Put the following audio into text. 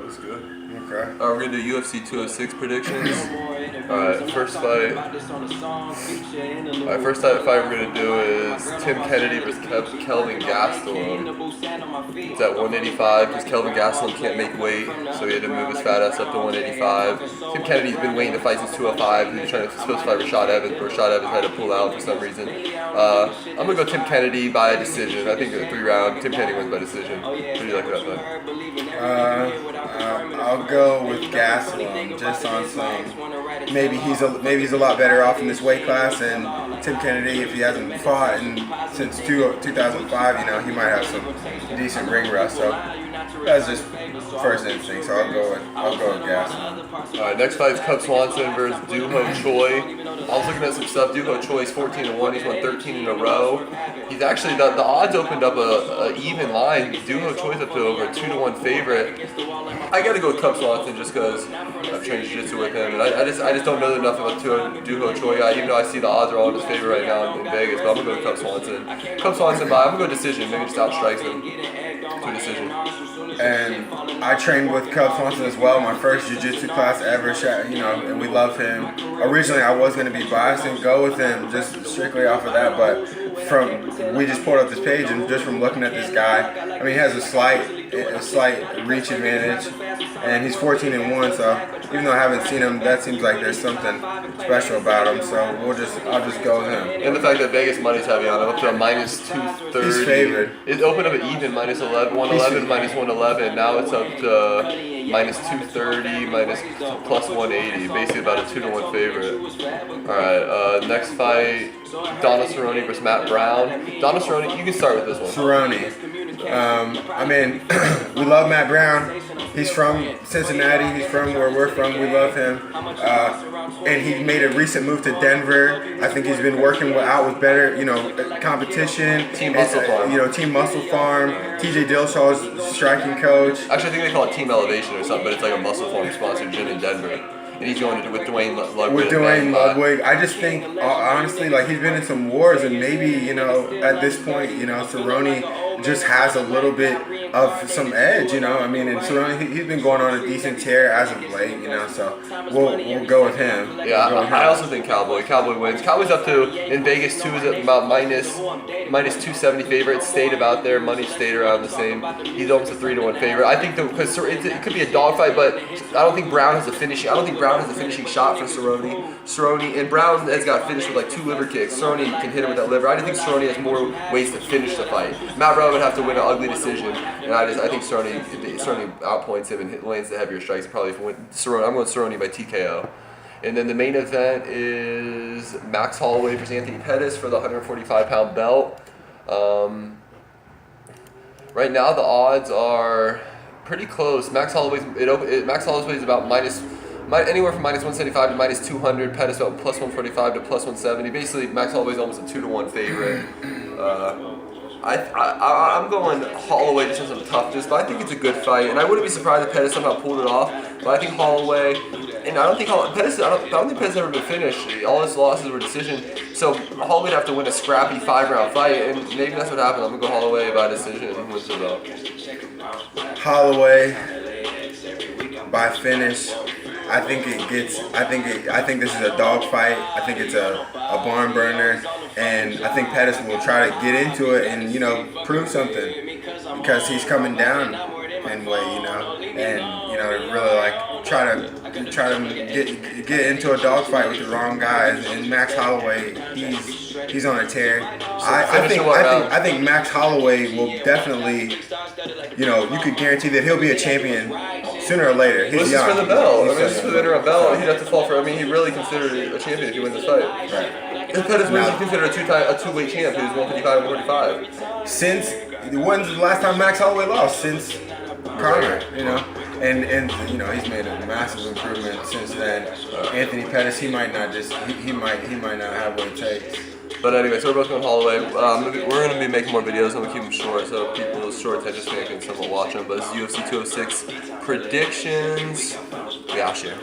That's good. Okay. We're gonna do UFC 206 predictions. Alright, first fight. Alright, first fight we're gonna do is Tim Kennedy versus Kelvin Gastelum. It's at 185 because Kelvin Gastelum can't make weight, so he had to move his fat ass up to 185. Tim Kennedy's been waiting to fight since 205. He was supposed to fight Rashad Evans, but Rashad Evans had to pull out for some reason. I'm gonna go Tim Kennedy by a decision. I think a 3-round. Tim Kennedy wins by decision. What do you like about that? I'll go with Gastelum just on some. Maybe he's a lot better off in this weight class, and Tim Kennedy, if he hasn't fought since 2005, he might have some decent ring rust. So that's just first instinct. So I'll go with Gastelum. All right, next fight is Cub Swanson versus Doo-Ho Choi. I was looking at some stuff. Doo-Ho Choi's 14-1. He's won 13 in a row. He's actually the odds opened up a even line. Doo-Ho Choi's up to over a 2-1 favorite. I got to go with Cub Swanson just because I've trained jiu-jitsu with him, and I just don't know enough about Doo-Ho Choi. Even though I see the odds are all in his favor right now in Vegas, but I'm gonna go with Cub Swanson. Cub Swanson, I'm gonna go decision. Maybe just outstrikes him to a decision. And I trained with Cub Swanson as well. My first jiu-jitsu class ever, and we love him. Originally, I was gonna be biased and go with him just strictly off of that, but we just pulled up this page, and just from looking at this guy, I mean, he has a slight reach advantage, and he's 14-1. So even though I haven't seen him, that seems like there's something special about him. So I'll just go with him. And the fact that Vegas money's heavy on him, up to a -230. He's favored. It opened up at even -11, 111, -111. Now it's up to -230, +180. Basically about a 2-1 favorite. All right, next fight, Donald Cerrone versus Matt Brown. Donald Cerrone, you can start with this one. Cerrone. I mean, we love Matt Brown. He's from Cincinnati. He's from where we're from. We love him. And he made a recent move to Denver. I think he's been working out with better, competition. Team Muscle Farm. Team Muscle Farm. TJ Dillshaw's striking coach. Actually, I think they call it Team Elevation or something, but it's like a Muscle Farm sponsored gym in Denver. And he's going to do with Dwayne Ludwig. With Dwayne Ludwig. I just think, honestly, like, he's been in some wars, and maybe, at this point, Cerrone just has a little bit of some edge, I mean, and Cerrone, he's been going on a decent tear as of late, so we'll go with him. Yeah, I also think Cowboy wins. Cowboy's up to, in Vegas too, is at about -270 favorite. Stayed about there. Money stayed around the same. He's almost a 3-1 favorite. I think because it could be a dogfight, but I don't think Brown has a finishing. I don't think Brown has a finishing shot for Cerrone, and Brown has got finished with like 2 liver kicks. Cerrone can hit him with that liver. I just think Cerrone has more ways to finish the fight. Matt Brown would have to win an ugly decision, and I think Cerrone outpoints him and lands the heavier strikes. Probably if Cerrone, I'm going Cerrone by TKO. And then the main event is Max Holloway versus Anthony Pettis for the 145-pound belt. Right now the odds are pretty close. Max Holloway's about anywhere from -175 to -200. Pettis about +145 to +170. Basically, Max Holloway's almost a 2-1 favorite. I'm going Holloway just on some toughness, but I think it's a good fight, and I wouldn't be surprised if Pettis somehow pulled it off. But I think Holloway, and I don't think Pettis has ever been finished. All his losses were decision, so Holloway'd have to win a scrappy 5-round fight, and maybe that's what happened. I'm gonna go Holloway by decision and wins the belt. Holloway by finish. I think this is a dog fight. I think it's a barn burner, and I think Pettis will try to get into it and prove something because he's coming down in weight, and really like try to get into a dog fight with the wrong guys. And Max Holloway, he's on a tear. I think Max Holloway will definitely, you could guarantee that he'll be a champion sooner or later. He's young. This is for the belt. This is for the interim belt. He'd have to fall for. He really considered a champion if he wins this fight. Right. If Pettis wins, he's considered a two-weight champ. He was 155 and 145. When's the last time Max Holloway lost? Since Conor, and he's made a massive improvement since then. Anthony Pettis, he might not have what it takes. But anyway, so we're both going Holloway. We're going to be making more videos, and we'll keep them short, so people with short attention span can still watch them. But this is UFC 206 predictions. We out here.